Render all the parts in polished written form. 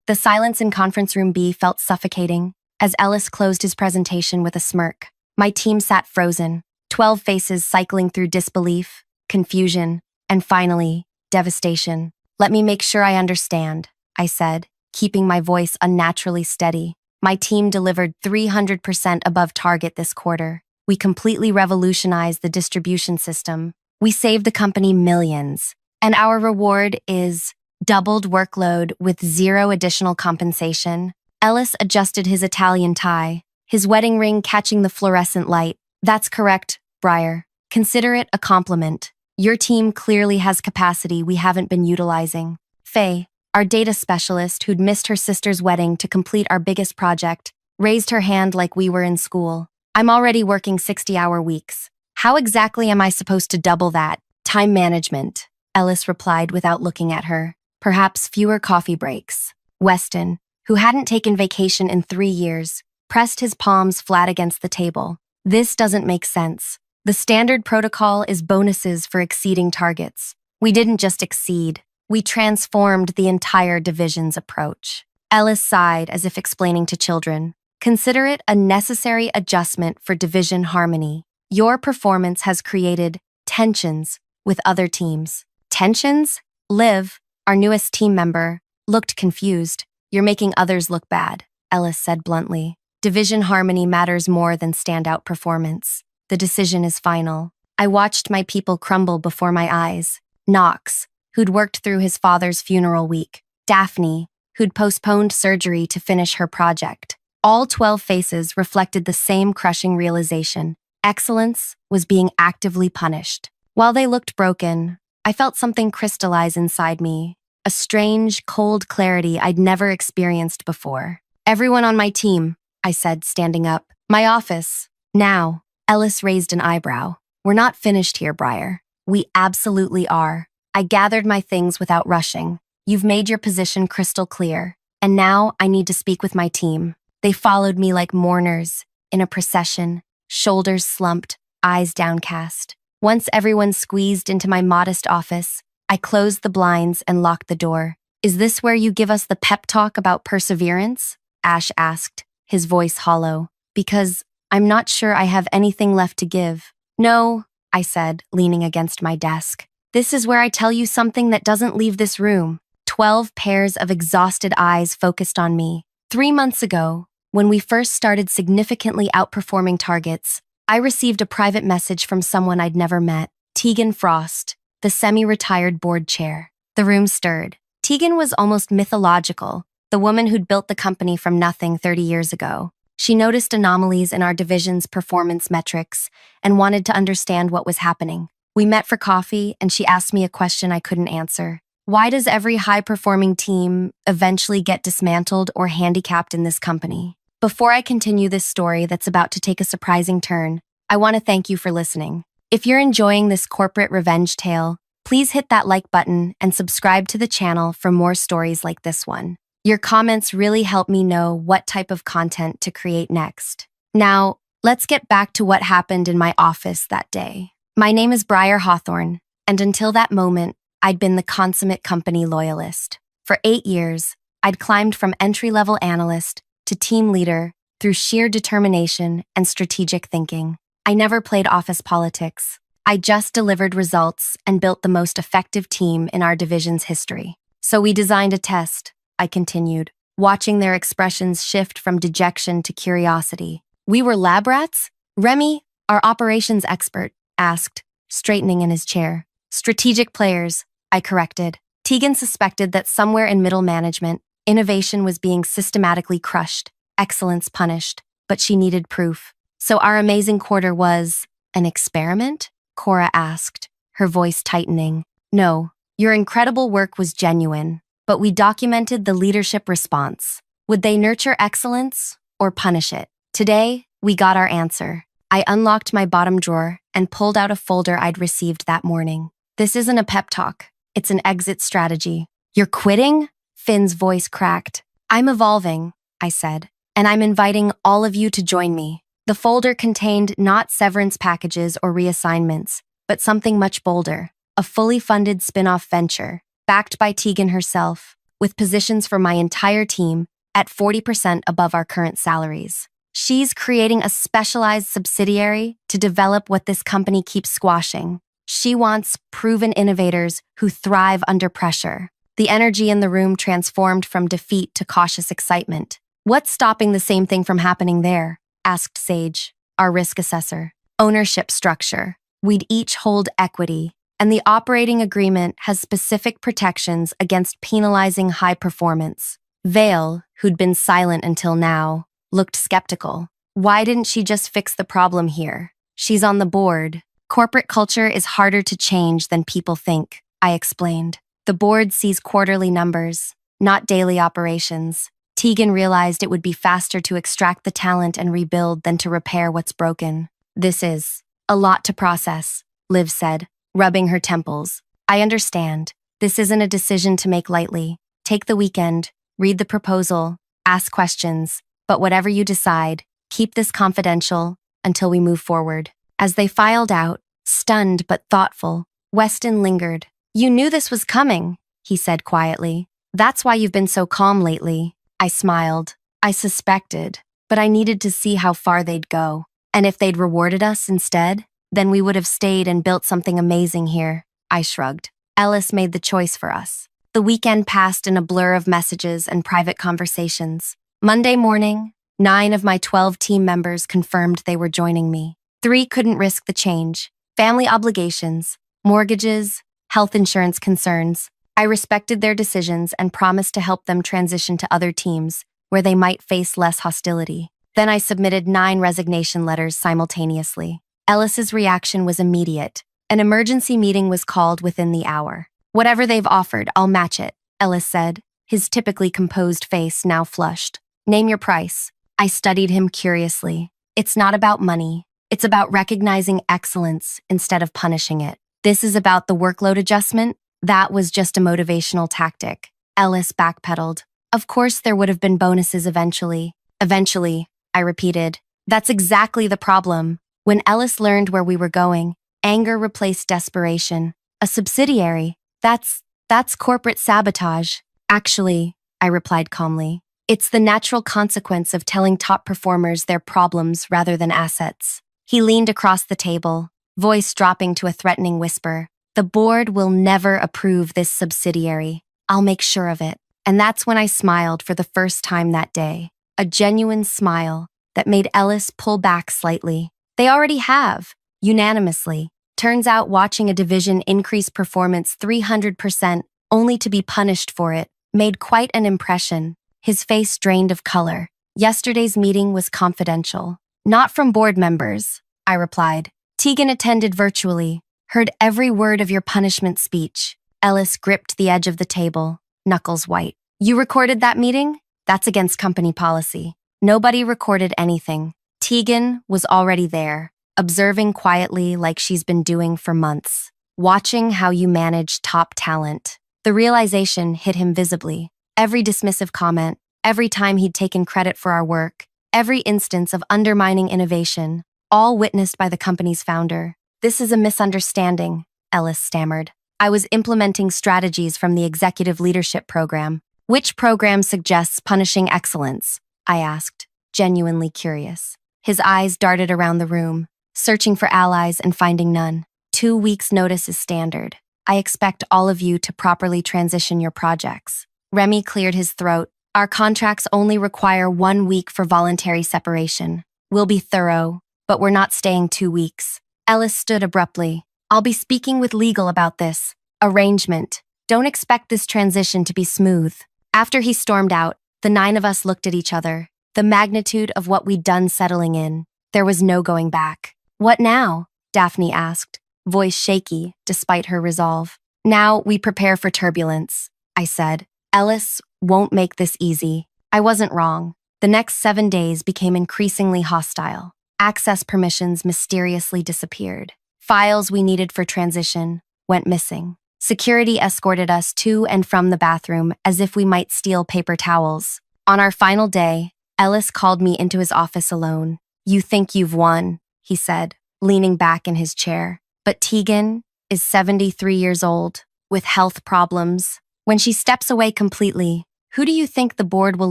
The silence in conference room B felt suffocating as Ellis closed his presentation with a smirk. My team sat frozen, 12 faces cycling through disbelief, confusion, and finally, devastation. "Let me make sure I understand," I said, keeping my voice unnaturally steady. "My team delivered 300% above target this quarter. We completely revolutionized the distribution system. We saved the company millions. And our reward is doubled workload with zero additional compensation." Ellis adjusted his Italian tie, his wedding ring catching the fluorescent light. "That's correct, Briar. Consider it a compliment. Your team clearly has capacity we haven't been utilizing." Faye, our data specialist who'd missed her sister's wedding to complete our biggest project, raised her hand like we were in school. "I'm already working 60-hour weeks. How exactly am I supposed to double that?" "Time management," Ellis replied without looking at her. "Perhaps fewer coffee breaks." Weston, who hadn't taken vacation in 3 years, pressed his palms flat against the table. "This doesn't make sense. The standard protocol is bonuses for exceeding targets. We didn't just exceed, we transformed the entire division's approach." Ellis sighed as if explaining to children. "Consider it a necessary adjustment for division harmony. Your performance has created tensions with other teams." "Tensions?" Liv, our newest team member, looked confused. "You're making others look bad," Ellis said bluntly. "Division harmony matters more than standout performance. The decision is final." I watched my people crumble before my eyes. Knox, who'd worked through his father's funeral week. Daphne, who'd postponed surgery to finish her project. All 12 faces reflected the same crushing realization. Excellence was being actively punished. While they looked broken, I felt something crystallize inside me, a strange, cold clarity I'd never experienced before. "Everyone on my team," I said, standing up. "My office. Now." Ellis raised an eyebrow. "We're not finished here, Briar." "We absolutely are." I gathered my things without rushing. "You've made your position crystal clear, and now I need to speak with my team." They followed me like mourners in a procession, shoulders slumped, eyes downcast. Once everyone squeezed into my modest office, I closed the blinds and locked the door. "Is this where you give us the pep talk about perseverance?" Ash asked, his voice hollow. "Because I'm not sure I have anything left to give." "No," I said, leaning against my desk. "This is where I tell you something that doesn't leave this room." 12 pairs of exhausted eyes focused on me. 3 months ago, when we first started significantly outperforming targets, I received a private message from someone I'd never met, Tegan Frost, the semi-retired board chair. The room stirred. Tegan was almost mythological, the woman who'd built the company from nothing 30 years ago. She noticed anomalies in our division's performance metrics and wanted to understand what was happening. We met for coffee, and she asked me a question I couldn't answer. Why does every high-performing team eventually get dismantled or handicapped in this company? Before I continue this story that's about to take a surprising turn, I want to thank you for listening. If you're enjoying this corporate revenge tale, please hit that like button and subscribe to the channel for more stories like this one. Your comments really help me know what type of content to create next. Now, let's get back to what happened in my office that day. My name is Briar Hawthorne, and until that moment, I'd been the consummate company loyalist. For 8 years, I'd climbed from entry-level analyst to team leader through sheer determination and strategic thinking. I never played office politics. I just delivered results and built the most effective team in our division's history. "So we designed a test," I continued, watching their expressions shift from dejection to curiosity. "We were lab rats?" Remy, our operations expert, asked, straightening in his chair. "Strategic players," I corrected. Tegan suspected that somewhere in middle management, innovation was being systematically crushed, excellence punished, but she needed proof. "So our amazing quarter was an experiment?" Cora asked, her voice tightening. "No, your incredible work was genuine, but we documented the leadership response. Would they nurture excellence or punish it? Today, we got our answer." I unlocked my bottom drawer and pulled out a folder I'd received that morning. "This isn't a pep talk. It's an exit strategy." "You're quitting?" Finn's voice cracked. "I'm evolving," I said, "and I'm inviting all of you to join me." The folder contained not severance packages or reassignments, but something much bolder, a fully funded spin-off venture, backed by Tegan herself, with positions for my entire team at 40% above our current salaries. She's creating a specialized subsidiary to develop what this company keeps squashing. She wants proven innovators who thrive under pressure. The energy in the room transformed from defeat to cautious excitement. "What's stopping the same thing from happening there?" asked Sage, our risk assessor. "Ownership structure. We'd each hold equity, and the operating agreement has specific protections against penalizing high performance." Vale, who'd been silent until now, looked skeptical. "Why didn't she just fix the problem here? She's on the board." "Corporate culture is harder to change than people think," I explained. "The board sees quarterly numbers, not daily operations." Tegan realized it would be faster to extract the talent and rebuild than to repair what's broken. "This is a lot to process," Liv said, rubbing her temples. "I understand. This isn't a decision to make lightly. Take the weekend, read the proposal, ask questions, but whatever you decide, keep this confidential until we move forward." As they filed out, stunned but thoughtful, Weston lingered. "You knew this was coming," he said quietly. "That's why you've been so calm lately." I smiled. "I suspected, but I needed to see how far they'd go. And if they'd rewarded us instead, then we would have stayed and built something amazing here." I shrugged. "Ellis made the choice for us." The weekend passed in a blur of messages and private conversations. Monday morning, 9 of my 12 team members confirmed they were joining me. 3 couldn't risk the change. Family obligations, mortgages, health insurance concerns. I respected their decisions and promised to help them transition to other teams where they might face less hostility. Then I submitted 9 resignation letters simultaneously. Ellis's reaction was immediate. An emergency meeting was called within the hour. "Whatever they've offered, I'll match it," Ellis said, his typically composed face now flushed. "Name your price." I studied him curiously. "It's not about money. It's about recognizing excellence instead of punishing it. This is about the workload adjustment. That was just a motivational tactic." Ellis backpedaled. "Of course there would have been bonuses eventually." "Eventually," I repeated. "That's exactly the problem." When Ellis learned where we were going, anger replaced desperation. "A subsidiary? That's corporate sabotage." "Actually," I replied calmly, "it's the natural consequence of telling top performers their problems rather than assets." He leaned across the table, voice dropping to a threatening whisper. "The board will never approve this subsidiary. I'll make sure of it." And that's when I smiled for the first time that day. A genuine smile that made Ellis pull back slightly. "They already have, unanimously." Turns out watching a division increase performance 300% only to be punished for it made quite an impression. His face drained of color. "Yesterday's meeting was confidential." "Not from board members," I replied. "Tegan attended virtually. Heard every word of your punishment speech." Ellis gripped the edge of the table, knuckles white. "You recorded that meeting? That's against company policy." Nobody recorded anything. Tegan was already there, observing quietly like she's been doing for months, watching how you manage top talent. The realization hit him visibly. Every dismissive comment, every time he'd taken credit for our work, every instance of undermining innovation, all witnessed by the company's founder. "This is a misunderstanding," Ellis stammered. "I was implementing strategies from the executive leadership program." "Which program suggests punishing excellence?" I asked, genuinely curious. His eyes darted around the room, searching for allies and finding none. 2 weeks' notice is standard. I expect all of you to properly transition your projects." Remy cleared his throat. "Our contracts only require 1 week for voluntary separation. We'll be thorough, but we're not staying 2 weeks." Ellis stood abruptly. "I'll be speaking with legal about this arrangement. Don't expect this transition to be smooth." After he stormed out, the 9 of us looked at each other, the magnitude of what we'd done settling in. There was no going back. "What now?" Daphne asked, voice shaky despite her resolve. "Now we prepare for turbulence," I said. "Ellis won't make this easy." I wasn't wrong. The next 7 days became increasingly hostile. Access permissions mysteriously disappeared. Files we needed for transition went missing. Security escorted us to and from the bathroom as if we might steal paper towels. On our final day, Ellis called me into his office alone. "You think you've won," he said, leaning back in his chair. "But Tegan is 73 years old, with health problems, When she steps away completely, who do you think the board will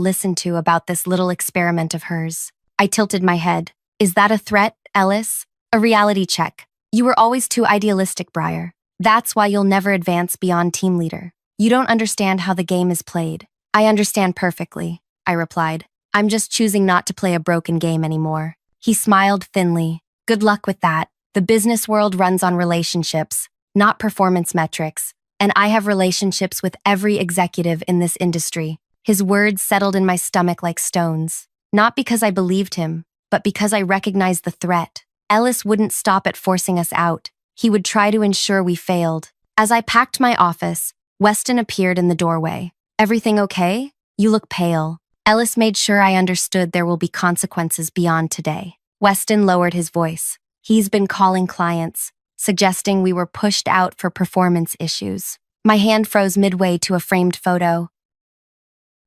listen to about this little experiment of hers? I tilted my head. Is that a threat, Ellis? A reality check. You were always too idealistic, Briar. That's why you'll never advance beyond team leader. You don't understand how the game is played. I understand perfectly, I replied. I'm just choosing not to play a broken game anymore. He smiled thinly. Good luck with that. The business world runs on relationships, not performance metrics, and I have relationships with every executive in this industry. His words settled in my stomach like stones, not because I believed him, but because I recognized the threat. Ellis wouldn't stop at forcing us out. He would try to ensure we failed. As I packed my office, Weston appeared in the doorway. Everything okay? You look pale. Ellis made sure I understood there will be consequences beyond today. Weston lowered his voice. He's been calling clients, suggesting we were pushed out for performance issues. My hand froze midway to a framed photo.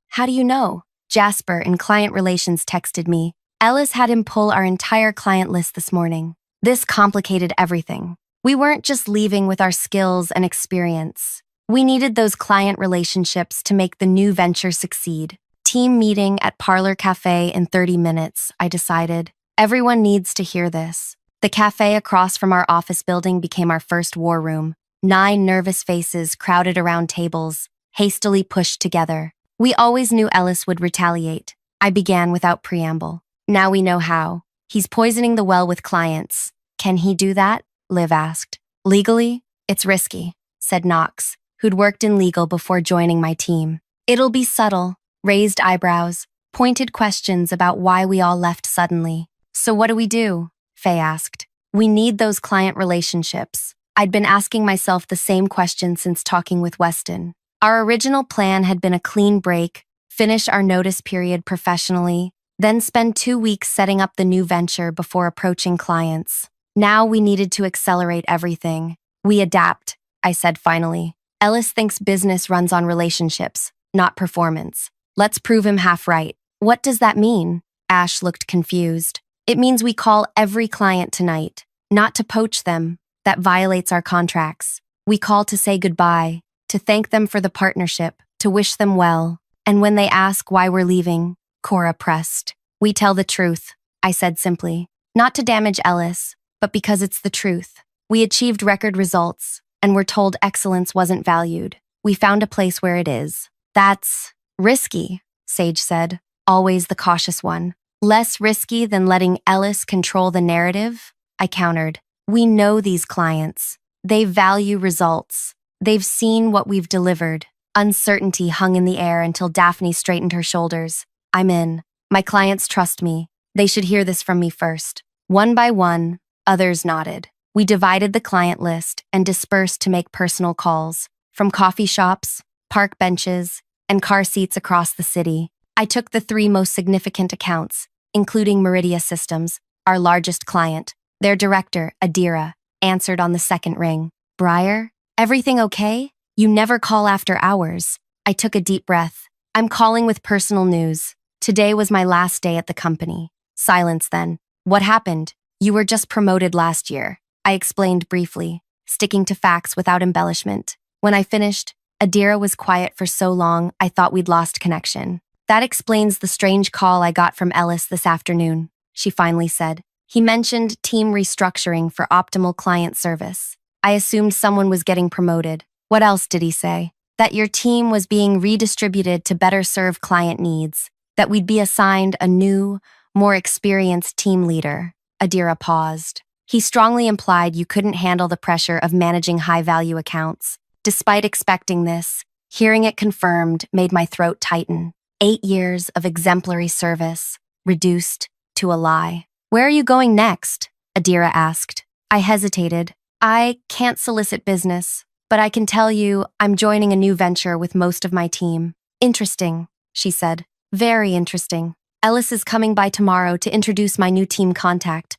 How do you know? Jasper in client relations texted me. Ellis had him pull our entire client list this morning. This complicated everything. We weren't just leaving with our skills and experience. We needed those client relationships to make the new venture succeed. Team meeting at Parlor Cafe in 30 minutes, I decided. Everyone needs to hear this. The cafe across from our office building became our first war room. 9 nervous faces crowded around tables, hastily pushed together. We always knew Ellis would retaliate. I began without preamble. Now we know how. He's poisoning the well with clients. Can he do that? Liv asked. Legally, it's risky, said Knox, who'd worked in legal before joining my team. It'll be subtle, raised eyebrows, pointed questions about why we all left suddenly. So what do we do? Faye asked. We need those client relationships. I'd been asking myself the same question since talking with Weston. Our original plan had been a clean break, finish our notice period professionally, then spend 2 weeks setting up the new venture before approaching clients. Now we needed to accelerate everything. We adapt, I said finally. Ellis thinks business runs on relationships, not performance. Let's prove him half right. What does that mean? Ash looked confused. It means we call every client tonight, not to poach them. That violates our contracts. We call to say goodbye, to thank them for the partnership, to wish them well. And when they ask why we're leaving, Cora pressed. We tell the truth, I said simply. Not to damage Ellis, but because it's the truth. We achieved record results, and were told excellence wasn't valued. We found a place where it is. That's risky, Sage said, always the cautious one. Less risky than letting Ellis control the narrative? I countered. We know these clients. They value results. They've seen what we've delivered. Uncertainty hung in the air until Daphne straightened her shoulders. I'm in. My clients trust me. They should hear this from me first. One by one, others nodded. We divided the client list and dispersed to make personal calls. From coffee shops, park benches, and car seats across the city. I took the 3 most significant accounts, including Meridia Systems, our largest client. Their director, Adira, answered on the second ring. Briar, everything okay? You never call after hours. I took a deep breath. I'm calling with personal news. Today was my last day at the company. Silence then. What happened? You were just promoted last year. I explained briefly, sticking to facts without embellishment. When I finished, Adira was quiet for so long I thought we'd lost connection. That explains the strange call I got from Ellis this afternoon, she finally said. He mentioned team restructuring for optimal client service. I assumed someone was getting promoted. What else did he say? That your team was being redistributed to better serve client needs. That we'd be assigned a new, more experienced team leader. Adira paused. He strongly implied you couldn't handle the pressure of managing high-value accounts. Despite expecting this, hearing it confirmed made my throat tighten. 8 years of exemplary service, reduced to a lie. Where are you going next? Adira asked. I hesitated. I can't solicit business, but I can tell you I'm joining a new venture with most of my team. Interesting, she said. Very interesting. Ellis is coming by tomorrow to introduce my new team contact.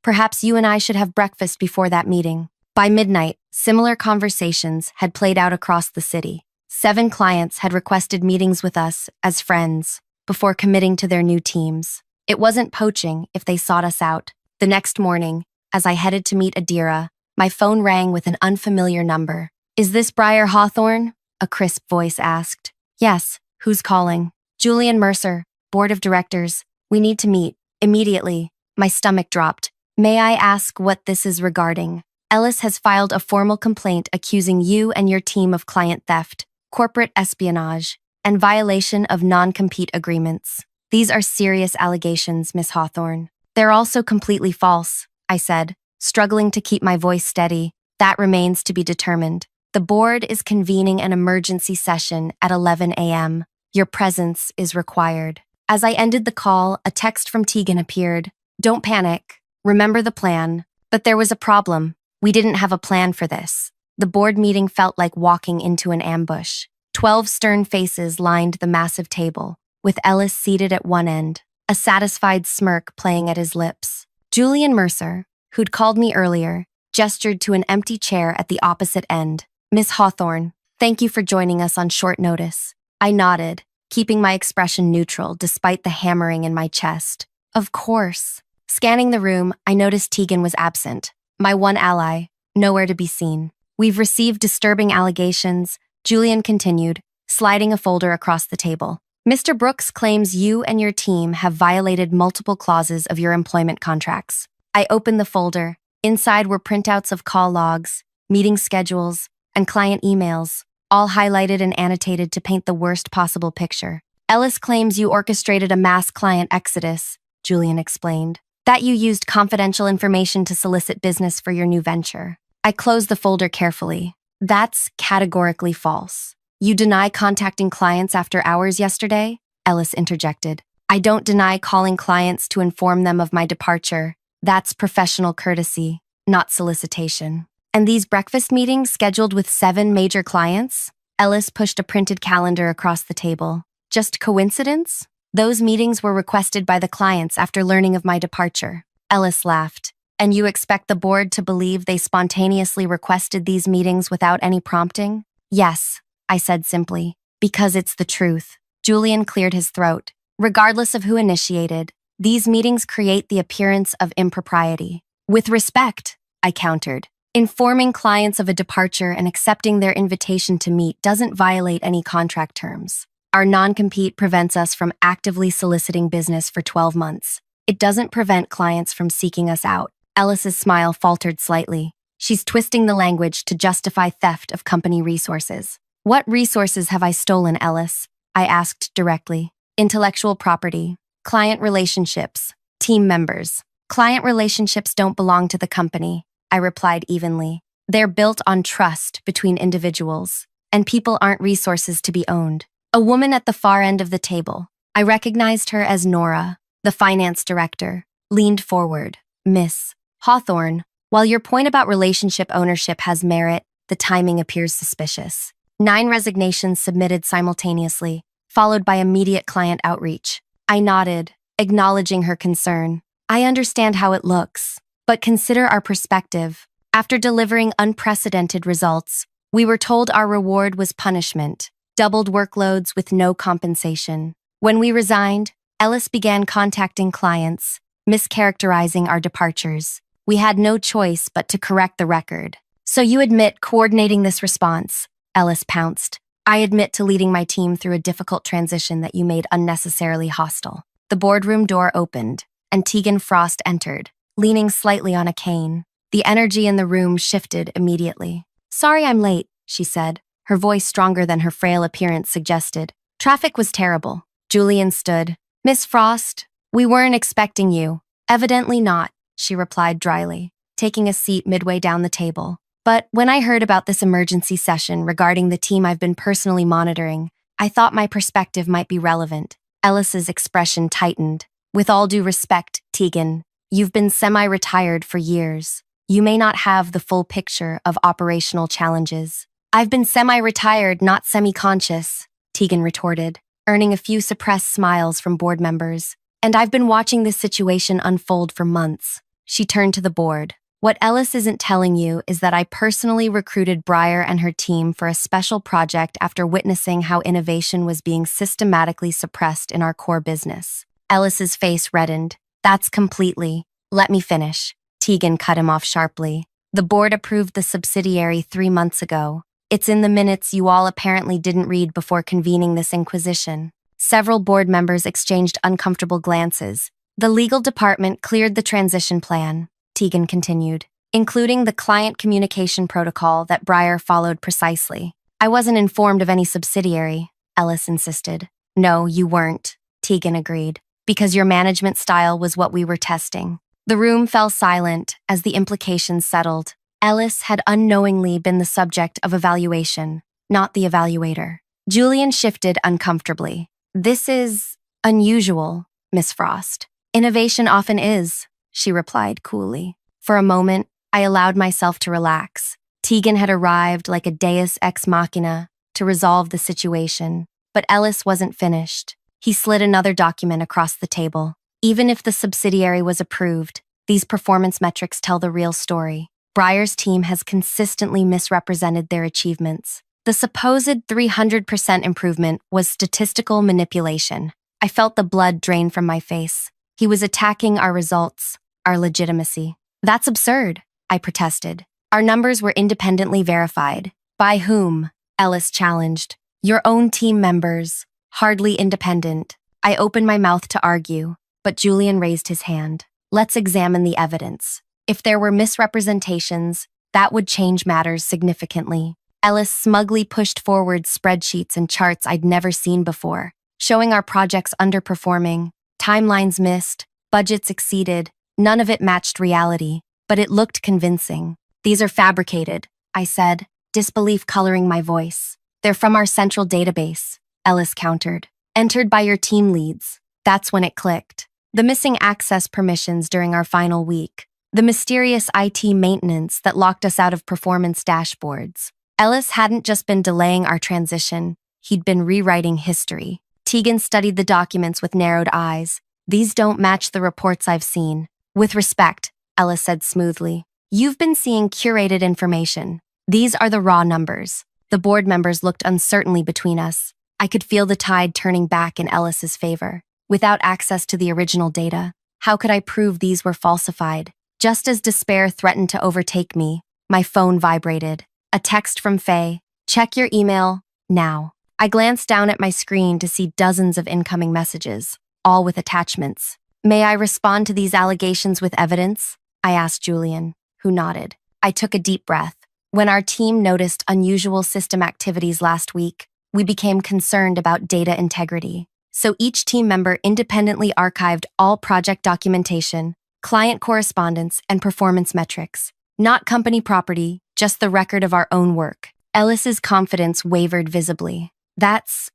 Perhaps you and I should have breakfast before that meeting. By midnight, similar conversations had played out across the city. 7 clients had requested meetings with us as friends before committing to their new teams. It wasn't poaching if they sought us out. The next morning, as I headed to meet Adira, my phone rang with an unfamiliar number. Is this Briar Hawthorne? a crisp voice asked. Yes, who's calling? Julian Mercer, Board of Directors. We need to meet. Immediately. My stomach dropped. May I ask what this is regarding? Ellis has filed a formal complaint accusing you and your team of client theft, corporate espionage, and violation of non-compete agreements. These are serious allegations, Miss Hawthorne. They're also completely false, I said, struggling to keep my voice steady. That remains to be determined. The board is convening an emergency session at 11 a.m. Your presence is required. As I ended the call, a text from Tegan appeared. Don't panic. Remember the plan. But there was a problem. We didn't have a plan for this. The board meeting felt like walking into an ambush. 12 stern faces lined the massive table, with Ellis seated at one end, a satisfied smirk playing at his lips. Julian Mercer, who'd called me earlier, gestured to an empty chair at the opposite end. Miss Hawthorne, thank you for joining us on short notice. I nodded, keeping my expression neutral despite the hammering in my chest. Of course. Scanning the room, I noticed Tegan was absent. My one ally, nowhere to be seen. We've received disturbing allegations, Julian continued, sliding a folder across the table. Mr. Brooks claims you and your team have violated multiple clauses of your employment contracts. I opened the folder. Inside were printouts of call logs, meeting schedules, and client emails, all highlighted and annotated to paint the worst possible picture. Ellis claims you orchestrated a mass client exodus, Julian explained. That you used confidential information to solicit business for your new venture. I closed the folder carefully. That's categorically false. You deny contacting clients after hours yesterday? Ellis interjected. I don't deny calling clients to inform them of my departure. That's professional courtesy, not solicitation. And these breakfast meetings scheduled with 7 major clients? Ellis pushed a printed calendar across the table. Just coincidence? Those meetings were requested by the clients after learning of my departure. Ellis laughed. And you expect the board to believe they spontaneously requested these meetings without any prompting? Yes, I said simply, because it's the truth. Julian cleared his throat. Regardless of who initiated, these meetings create the appearance of impropriety. With respect, I countered. Informing clients of a departure and accepting their invitation to meet doesn't violate any contract terms. Our non-compete prevents us from actively soliciting business for 12 months. It doesn't prevent clients from seeking us out. Ellis's smile faltered slightly. She's twisting the language to justify theft of company resources. What resources have I stolen, Ellis? I asked directly. Intellectual property, client relationships, team members. Client relationships don't belong to the company, I replied evenly. They're built on trust between individuals, and people aren't resources to be owned. A woman at the far end of the table, I recognized her as Nora, the finance director, leaned forward. Miss Hawthorne, while your point about relationship ownership has merit, the timing appears suspicious. 9 resignations submitted simultaneously, followed by immediate client outreach. I nodded, acknowledging her concern. I understand how it looks, but consider our perspective. After delivering unprecedented results, we were told our reward was punishment, doubled workloads with no compensation. When we resigned, Ellis began contacting clients, mischaracterizing our departures. We had no choice but to correct the record. So you admit coordinating this response, Ellis pounced. I admit to leading my team through a difficult transition that you made unnecessarily hostile. The boardroom door opened, and Tegan Frost entered, leaning slightly on a cane. The energy in the room shifted immediately. Sorry I'm late, she said, her voice stronger than her frail appearance suggested. Traffic was terrible. Julian stood. Miss Frost, we weren't expecting you. Evidently not, she replied dryly, taking a seat midway down the table. But when I heard about this emergency session regarding the team I've been personally monitoring, I thought my perspective might be relevant. Ellis's expression tightened. With all due respect, Tegan, you've been semi-retired for years. You may not have the full picture of operational challenges. I've been semi-retired, not semi-conscious, Tegan retorted, earning a few suppressed smiles from board members. And I've been watching this situation unfold for months. She turned to the board. What Ellis isn't telling you is that I personally recruited Briar and her team for a special project after witnessing how innovation was being systematically suppressed in our core business. Ellis's face reddened. That's completely. Let me finish. Tegan cut him off sharply. The board approved the subsidiary 3 months ago. It's in the minutes you all apparently didn't read before convening this inquisition. Several board members exchanged uncomfortable glances. The legal department cleared the transition plan, Tegan continued, including the client communication protocol that Briar followed precisely. I wasn't informed of any subsidiary, Ellis insisted. No, you weren't, Tegan agreed, because your management style was what we were testing. The room fell silent as the implications settled. Ellis had unknowingly been the subject of evaluation, not the evaluator. Julian shifted uncomfortably. This is unusual, Miss Frost. Innovation often is, she replied coolly. For a moment, I allowed myself to relax. Tegan had arrived like a deus ex machina to resolve the situation, but Ellis wasn't finished. He slid another document across the table. Even if the subsidiary was approved, these performance metrics tell the real story. Briar's team has consistently misrepresented their achievements. The supposed 300% improvement was statistical manipulation. I felt the blood drain from my face. He was attacking our results, our legitimacy. That's absurd, I protested. Our numbers were independently verified. By whom? Ellis challenged. Your own team members. Hardly independent. I opened my mouth to argue, but Julian raised his hand. Let's examine the evidence. If there were misrepresentations, that would change matters significantly. Ellis smugly pushed forward spreadsheets and charts I'd never seen before, showing our projects underperforming, timelines missed, budgets exceeded. None of it matched reality, but it looked convincing. These are fabricated, I said, disbelief coloring my voice. They're from our central database, Ellis countered. Entered by your team leads. That's when it clicked. The missing access permissions during our final week. The mysterious IT maintenance that locked us out of performance dashboards. Ellis hadn't just been delaying our transition, he'd been rewriting history. Tegan studied the documents with narrowed eyes. These don't match the reports I've seen. With respect, Ellis said smoothly. You've been seeing curated information. These are the raw numbers. The board members looked uncertainly between us. I could feel the tide turning back in Ellis's favor. Without access to the original data, how could I prove these were falsified? Just as despair threatened to overtake me, my phone vibrated. A text from Faye. Check your email, now. I glanced down at my screen to see dozens of incoming messages, all with attachments. May I respond to these allegations with evidence? I asked Julian, who nodded. I took a deep breath. When our team noticed unusual system activities last week, we became concerned about data integrity. So each team member independently archived all project documentation, client correspondence, and performance metrics. Not company property, just the record of our own work. Ellis's confidence wavered visibly. That's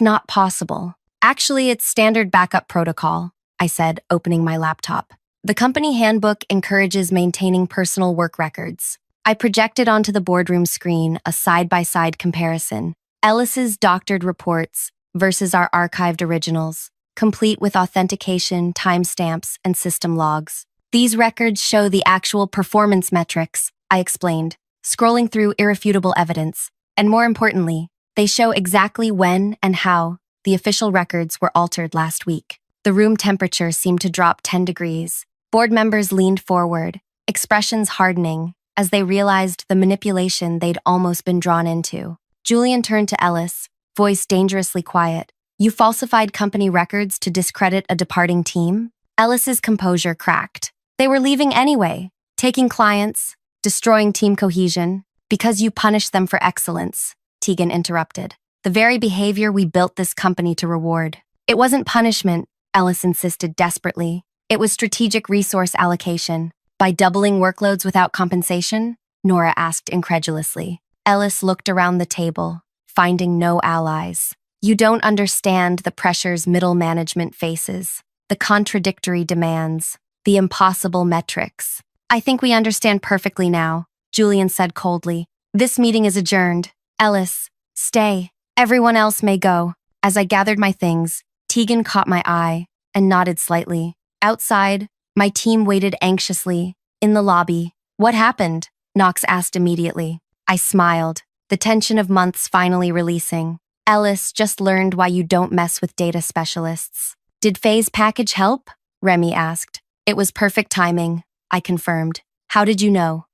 not possible. Actually, it's standard backup protocol, I said, opening my laptop. The company handbook encourages maintaining personal work records. I projected onto the boardroom screen a side-by-side comparison. Ellis's doctored reports versus our archived originals, complete with authentication, timestamps, and system logs. These records show the actual performance metrics, I explained, scrolling through irrefutable evidence. And more importantly, they show exactly when and how the official records were altered last week. The room temperature seemed to drop 10 degrees. Board members leaned forward, expressions hardening as they realized the manipulation they'd almost been drawn into. Julian turned to Ellis, voice dangerously quiet. You falsified company records to discredit a departing team? Ellis's composure cracked. They were leaving anyway, taking clients, destroying team cohesion, because you punished them for excellence, Tegan interrupted. The very behavior we built this company to reward. It wasn't punishment, Ellis insisted desperately. It was strategic resource allocation. By doubling workloads without compensation? Nora asked incredulously. Ellis looked around the table, finding no allies. You don't understand the pressures middle management faces, the contradictory demands, the impossible metrics. I think we understand perfectly now, Julian said coldly. This meeting is adjourned. Ellis, stay. Everyone else may go. As I gathered my things, Tegan caught my eye and nodded slightly. Outside, my team waited anxiously. In the lobby. What happened? Knox asked immediately. I smiled, the tension of months finally releasing. Ellis just learned why you don't mess with data specialists. Did Faye's package help? Remy asked. It was perfect timing, I confirmed. How did you know?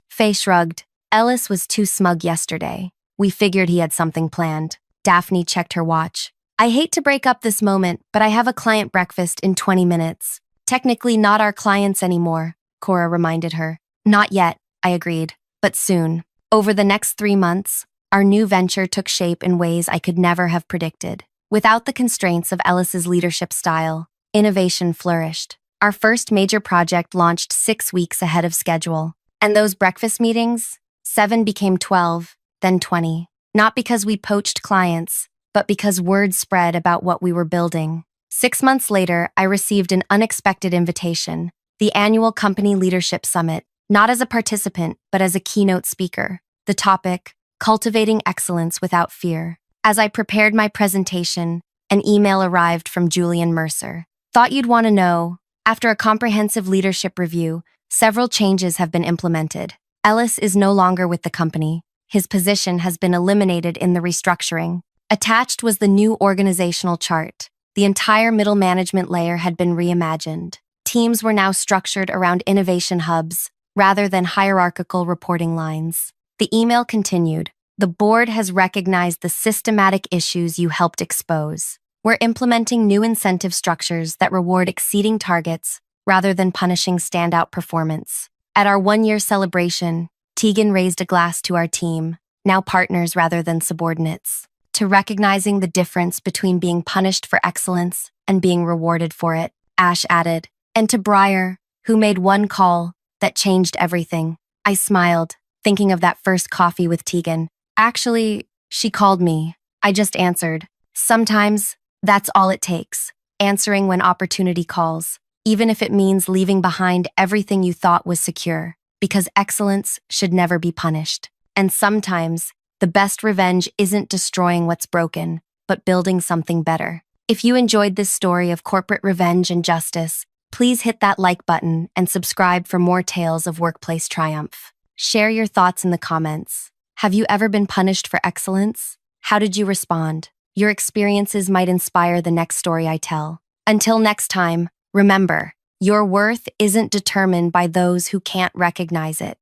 Faye shrugged. Ellis was too smug yesterday. We figured he had something planned. Daphne checked her watch. I hate to break up this moment, but I have a client breakfast in 20 minutes. Technically not our clients anymore, Cora reminded her. Not yet, I agreed, but soon. Over the next 3 months, our new venture took shape in ways I could never have predicted. Without the constraints of Ellis's leadership style, innovation flourished. Our first major project launched 6 weeks ahead of schedule. And those breakfast meetings? 7 became 12, then 20. Not because we poached clients, but because word spread about what we were building. 6 months later, I received an unexpected invitation, the annual Company Leadership Summit, not as a participant, but as a keynote speaker. The topic, Cultivating Excellence Without Fear. As I prepared my presentation, an email arrived from Julian Mercer. Thought you'd want to know. After a comprehensive leadership review, several changes have been implemented. Ellis is no longer with the company. His position has been eliminated in the restructuring. Attached was the new organizational chart. The entire middle management layer had been reimagined. Teams were now structured around innovation hubs, rather than hierarchical reporting lines. The email continued. The board has recognized the systematic issues you helped expose. We're implementing new incentive structures that reward exceeding targets rather than punishing standout performance. At our 1-year celebration, Tegan raised a glass to our team, now partners rather than subordinates, to recognizing the difference between being punished for excellence and being rewarded for it, Ash added. And to Briar, who made one call that changed everything. I smiled, thinking of that first coffee with Tegan. Actually, she called me. I just answered. Sometimes, that's all it takes. Answering when opportunity calls, even if it means leaving behind everything you thought was secure, because excellence should never be punished. And sometimes, the best revenge isn't destroying what's broken, but building something better. If you enjoyed this story of corporate revenge and justice, please hit that like button and subscribe for more tales of workplace triumph. Share your thoughts in the comments. Have you ever been punished for excellence? How did you respond? Your experiences might inspire the next story I tell. Until next time, remember, your worth isn't determined by those who can't recognize it.